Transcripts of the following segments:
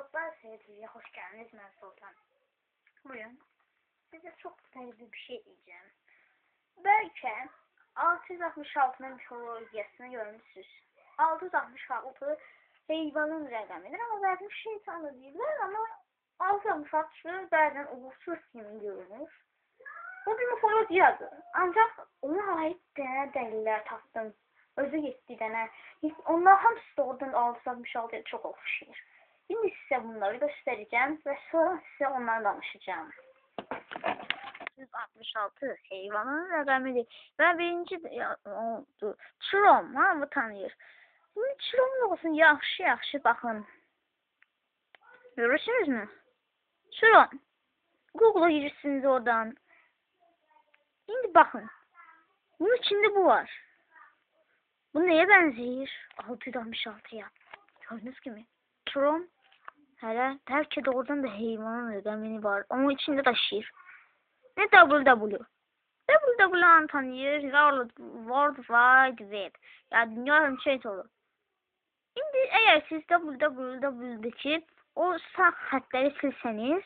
Sultan Seyirci'ye hoş geldiniz. Ben Sultan. Bugün size çok önemli bir şey diyeceğim. Belki 666'nın mitolojisini görmüşsünüz. 666 hayvanın rəqəmidir ama belki şeytanı deyirlər ama 666 bazen uğursuz kimi görünür. Bu bir mitolojiyadır. Ancak ona ait dəlillər tapdım. Özü getdi dənə. Onlar hamısı da oradan 666'ya çok oxşayır. Şimdi size bunları göstereceğim ve sonra size ondan danışacağım. 166 hayvanın rəqəmidir. Və birinci oldu. Chiron, hamı tanıyır. Bu Chiron olsun, yaxşı baxın. Görürsünüz mü? Chiron. Google'a girirsiniz oradan. Şimdi bakın. Bunun içinde bu var. Bu neye benziyor? 666'ya. Gördüğünüz gibi. Chiron. Hele belki de oradan da hayvanın rəqəmini var. Onun içinde taşıyır. Ne WW? WW'ni tanıyır. World Wide Web. Yani dünya hemşehrit olur. Şimdi eğer siz WWW'deki o sağ xətləri silseniz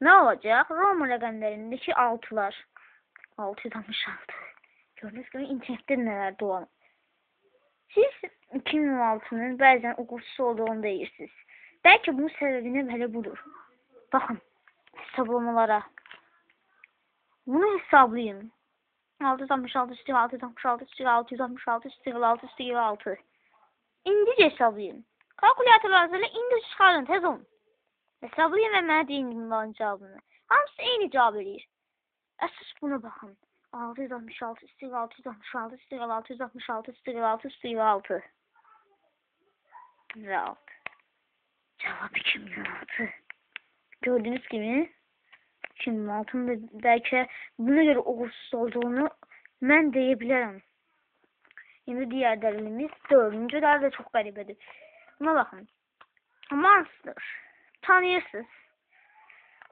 ne olacak? Roma rəqəmlərindeki 6'lar. 666. Gördüğünüz gibi internette neler dolanır. Siz 2016'nın bazen uğursuz olduğunu deyirsiniz. Belki bunun sebebini belə budur. Bakın hesablamalara. Bunu hesablayın. 666 üstü 666 üstü 666 üstü 6 üstü 6. İndice hesablayın. Kalkülatörlerle indice çıkarın tez olun. Hesablayın ve mənə deyin bunların cevabını. Hamısı eyni cevap verir. Əsas buna bakın. 666 üstü 666 üstü 666 üstü 6 üstü 6. Ve 6. Cevap 2016. Gördüğünüz gibi 2016'nın da belki buna göre uğursuz olduğunu ben diyebilirim. Şimdi diğer delilimiz 4. delil de çok qəribədir. Buna bakın. Monster. Tanıyırsınız.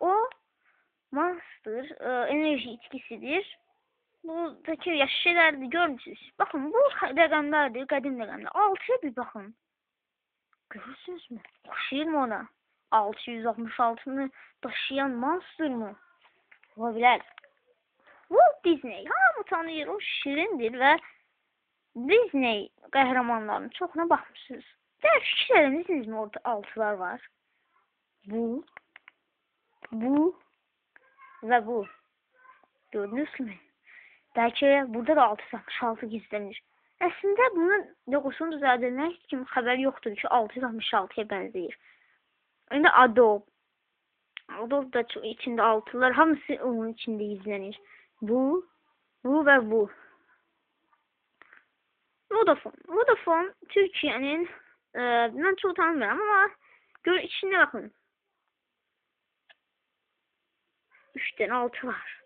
O Monster enerji içkisidir. Buradaki yaşlı şeyler de görmüşsünüz. Bakın bu rəqəmlərdir, qədim rəqəmlər. 6'ya bir bakın. Görürsünüz mü? Oxşayır mı ona? 666'nı taşıyan Monster mı? Olabilir. Walt Disney. Hamı tanıyır. O şirindir ve Disney qəhrəmanlarının çoxuna baxmışsınız. Dəqiq fikir eləmişsiniz mi? Orada 6'lar var. Bu ve bu. Gördünüz mü? Belki burada da 666 gizlenir. Aslında bunun logosunun düzəldilmək heç kim xəbər yoxdur ki 666'ya benzeyir. İndi Adobe da içinde 6'lar hamısı onun içinde gizlenir. Bu ve bu. Vodafone Türkiye'nin ben çok tanımıyorum ama içine bakın. 3'ten 6 var.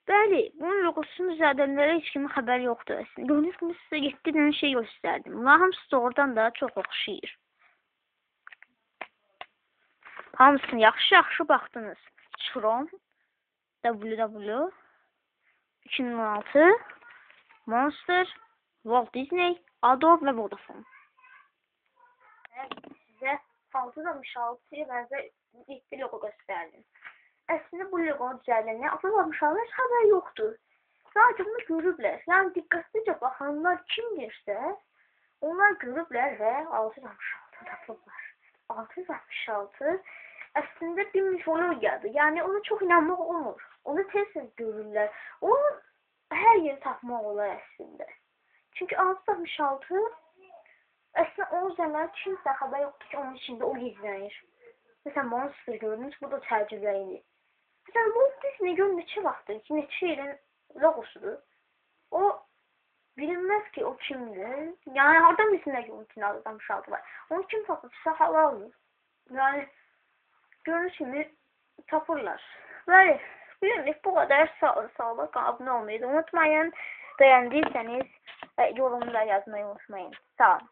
Bəli, bunun logosunun düzəldənlərə heç kimin xəbəri yoxdur. Gördüyünüz kimi sizə 7 dənə şey göstərdim. Bunlar hamısı da oradan da çox oxşayır. Hamısını yaxşı baxdınız. Chiron, WW, 2016, Monster, Walt Disney, Adobe ve Vodafone. Size 666'ya bənzər 7 logo göstərdim. Əslində bu logonun düzəldənlərə 666'ya xəbər yoxdur. Sadəcə bunu görüblər. Yəni diqqətlicə baxanlar kimdirsə, onlar görüblər və 666 tapıblar. 666 əslində bir mitologiyadır. Yəni ona çox inanmaq olmur. Onu tez görürlər. Onu hər yeri tapmaq olar əslində. Çünki 666 əslində o zaman kimsə xəbər yoxdur ki, onun içində o gizlənir. Məsələn, Monster gördünüz, bu da təəccübləyindi. Məsələn, bu Disney gör neçə vaxtdır ki, neçə yerin logosudur. O bilinməz ki, o kimdir. Yəni, hardan bilsinlər ki, onun içində 666 var. Onu kim tapırsa halaldır. Yəni, görünüş kimi tapırlar. Bəli, bilinlik bu qədər. Sağ olun, abunə olmayı unutmayın. Beğendiyseniz yorumda yazmayı unutmayın. Sağ olun.